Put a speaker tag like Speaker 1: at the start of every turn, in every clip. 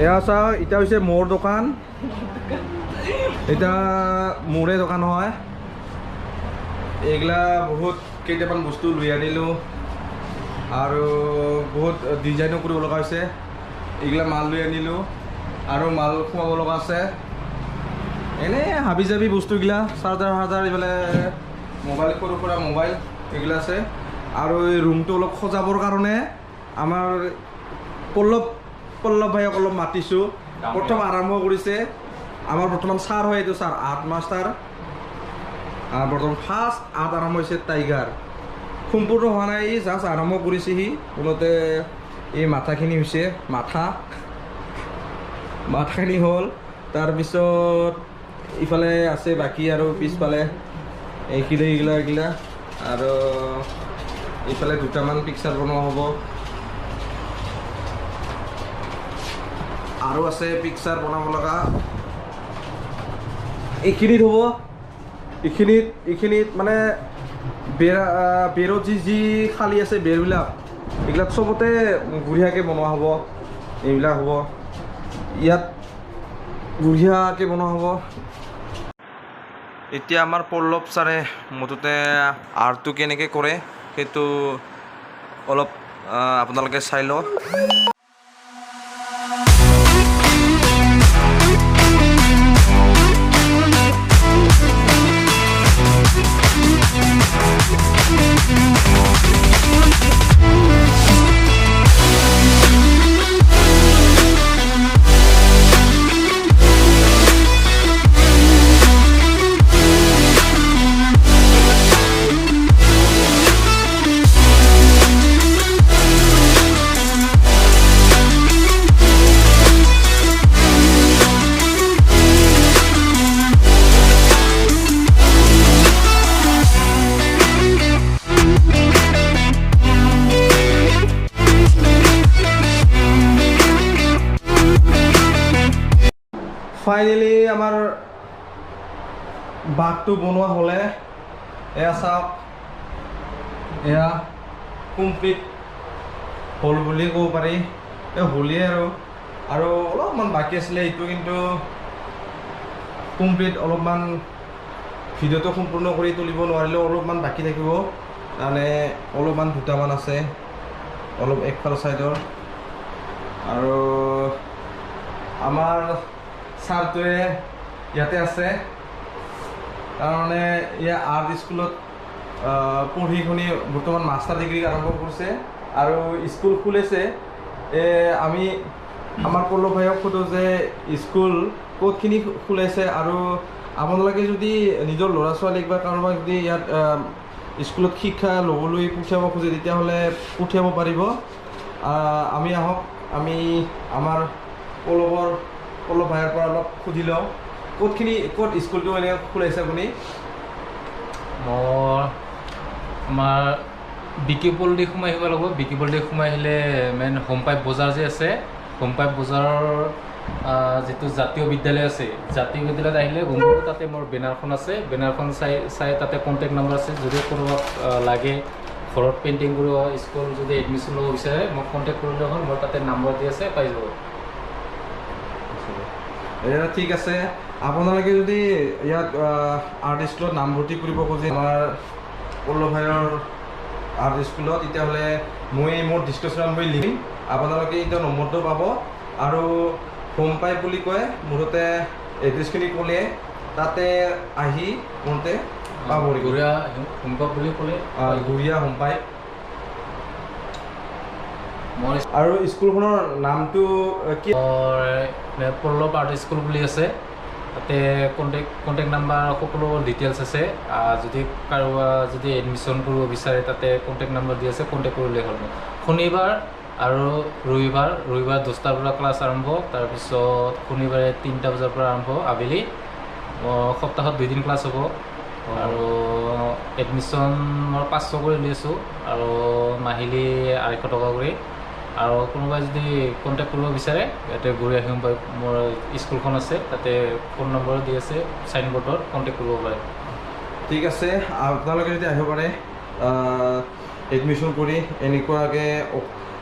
Speaker 1: এয়া চাওক এটা হৈছে মোৰ দোকান এটা মোৰে দোকান হয় এইগলা বহুত কেইটামান বস্তু লৈ আনিলোঁ আৰু বহুত ডিজাইনো কৰিব লগা হৈছে এইগলা মাল লৈ আনিলোঁ আৰু মাল খুৱাব লগা আছে এনে হাবি জাবি বস্তুগিলা চাৰ্জাৰ হাৰ্জাৰ এইফালে মোবাইল সৰু সুৰা মোবাইল এইগলা আছে আৰু এই ৰুমটো অলপ সজাবৰ কাৰণে আমাৰ পল্লৱ ভাইক অলপ মাতিছোঁ প্ৰথম আৰম্ভ কৰিছে আমাৰ বৰ্তমান ছাৰ হয় এইটো ছাৰ আৰ্ট মাষ্টাৰ বৰ্তমান ফাৰ্ষ্ট আৰ্ট আৰম্ভ হৈছে টাইগাৰ সম্পূৰ্ণ হোৱা নাই জাষ্ট আৰম্ভ কৰিছেহি কোনোতে এই মাথাখিনি হৈছে মাথাখিনি হ'ল তাৰপিছত ইফালে আছে বাকী আৰু পিছফালে এইগিলা আৰু এইফালে দুটামান পিকচাৰ বনোৱা হ'ব আৰু আছে পিকচাৰ বনাব লগা এইখিনিত হ'ব এইখিনিত মানে বেৰত যি খালী আছে বেৰবিলাক এইবিলাক চবতে বঢ়িয়াকৈ বনোৱা হ'ব এইবিলাক হ'ব ইয়াত বঢ়িয়াকৈ বনোৱা হ'ব এতিয়া আমাৰ পল্লৱ ছাৰে মুঠতে আৰ্টটো কেনেকৈ কৰে সেইটো অলপ আপোনালোকে চাই লওক ফাইনেলি আমাৰ বাঘটো বনোৱা হ'লে এয়া চাওক এয়া কমপ্লিট হ'ল বুলি ক'ব পাৰি হ'লেই আৰু অলপমান বাকী আছিলে এইটো কিন্তু কমপ্লিট অলপমান ভিডিঅ'টো সম্পূৰ্ণ কৰি তুলিব নোৱাৰিলেও অলপমান বাকী থাকিব মানে অলপমান দুটামান আছে অলপ একফাল ছাইডৰ আৰু আমাৰ ছাৰটোৱে ইয়াতে আছে তাৰমানে ইয়াৰ আৰ্ট স্কুলত পঢ়ি শুনি বৰ্তমান মাষ্টাৰ ডিগ্ৰী আৰম্ভ কৰিছে আৰু স্কুল খুলিছে আমি আমাৰ পল্লৱ ভাইক সোধোঁ যে স্কুল ক'তখিনি খোলাইছে আৰু আপোনালোকে যদি নিজৰ ল'ৰা ছোৱালীক বা কাৰোবাক যদি ইয়াত স্কুলত শিক্ষা ল'বলৈ পঠিয়াব খোজে তেতিয়াহ'লে পঠিয়াব পাৰিব আমি আহক আমি আমাৰ পল্লৱ ভাইৰ পৰা অলপ সুধি লওঁ ক'ত স্কুলটো এনেকৈ খোলাইছে আপুনি
Speaker 2: মই আমাৰ বিকিপল দি সোমাই আহিব লাগিব বিকিপল দি সোমাই আহিলে মেইন হোমপাইপ বজাৰ যে আছে হোমপাইপ বজাৰৰ যিটো জাতীয় বিদ্যালয় আছে জাতীয় বিদ্যালয়ত আহিলে গম পাব তাতে মোৰ বেনাৰখন আছে বেনাৰখন চাই তাতে কণ্টেক্ট নম্বৰ আছে যদি কোনোবাক লাগে ঘৰত পেইণ্টিং কৰিব স্কুল যদি এডমিশ্যন ল'ব বিচাৰে মোক কণ্টেক্ট কৰিলে হ'ল মোৰ তাতে নম্বৰ দি আছে পাই যাব
Speaker 1: ঠিক আছে আপোনালোকে যদি ইয়াত আৰ্ট স্কুলত নামভৰ্তি কৰিব খোজে আমাৰ পল্লৱ ভাইৰ আৰ্ট স্কুলত তেতিয়াহ'লে মই মোৰ ডিছকাশ্যনত মই লিখিম আপোনালোকে এতিয়া নম্বৰটো পাব আৰু হোম পাইপ বুলি কয় মুঠতে এড্ৰেছখিনি ক'লে তাতে আহি মুঠতে পাব
Speaker 2: গুৰিয়া হোম পাইপ বুলি ক'লে
Speaker 1: গুৰিয়া হোম পাইপ আৰু স্কুলখনৰ নামটো কি
Speaker 2: পল্লৱ আৰ্ট স্কুল বুলি আছে তাতে কণ্টেক্ট নাম্বাৰ সকলো ডিটেইলছ আছে যদি কাৰোবাৰ যদি এডমিশ্যন কৰিব বিচাৰে তাতে কণ্টেক্ট নাম্বাৰ দি আছে কণ্টেক্ট কৰিলে হ'ল শনিবাৰ আৰু ৰবিবাৰ 10টাৰ পৰা ক্লাছ আৰম্ভ তাৰপিছত শনিবাৰে 3টা বজাৰ পৰা আৰম্ভ আবেলি সপ্তাহত 2 দিন ক্লাছ হ'ব আৰু এডমিশ্যন মই 500 কৰি লৈ আছোঁ আৰু মাহিলী 250 টকা কৰি আৰু কোনোবাই যদি কণ্টেক্ট কৰিব বিচাৰে ইয়াতে গুৰিয়া হোম পাইপ মোৰ স্কুলখন আছে তাতে ফোন নম্বৰ দি আছে চাইনবোৰ্ডত কণ্টেক্ট কৰিব পাৰে
Speaker 1: ঠিক আছে আপোনালোকে যদি আহিব পাৰে এডমিশ্যন কৰি এনেকুৱাকৈ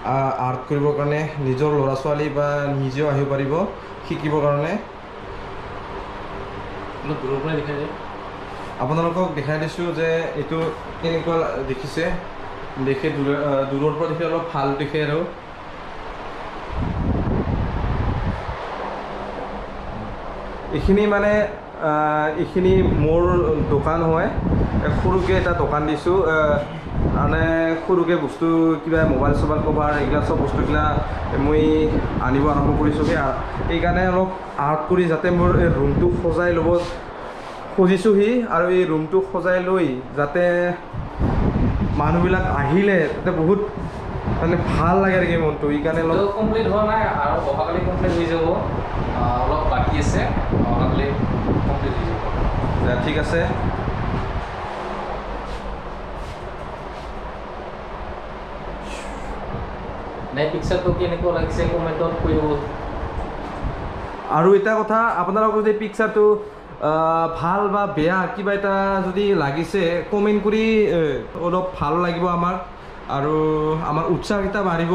Speaker 1: আৰ্ট কৰিবৰ কাৰণে নিজৰ ল'ৰা ছোৱালী বা নিজেও আহিব পাৰিব শিকিবৰ কাৰণে।
Speaker 2: অলপ দূৰৰ পৰাই দেখাই যায়।
Speaker 1: আপোনালোকক দেখাই দিছোঁ যে এইটো কেনেকুৱা দেখিছে, দেখে দূৰৰ পৰা দেখি অলপ ভাল দেখে আৰু এইখিনি মানে এইখিনি মোৰ দোকান হয়, সৰুকৈ এটা দোকান দিছোঁ, মানে সৰুকৈ বস্তু কিবা মোবাইল চোবাইল কভাৰ এইগিলা চব বস্তুগিলা মই আনিব আৰম্ভ কৰিছোঁ। সেইকাৰণে অলপ আৰ্ট কৰি যাতে মোৰ এই ৰুমটো সজাই ল'ব খুজিছোঁহি, আৰু এই ৰুমটো সজাই লৈ যাতে মানুহবিলাক আহিলে তাতে বহুত মানে ভাল লাগে নেকি মনটো, এইকাৰণে অলপ
Speaker 2: কমপ্লিট হোৱা নাই আৰু অহাকালি কমপ্লিট হৈ যাব, অলপ বাকী আছে, অহাকালি কমপ্লিট হৈ যাব।
Speaker 1: ঠিক আছে।
Speaker 2: নাই পিকচাৰটো কেনেকুৱা লাগিছে কমেণ্টত কৈ দিব।
Speaker 1: আৰু এটা কথা, আপোনালোকৰ যদি পিকচাৰটো ভাল বা বেয়া কিবা এটা যদি লাগিছে কমেণ্ট কৰি অলপ ভাল লাগিব আমাৰ, আৰু আমাৰ উৎসাহ এটা বাঢ়িব।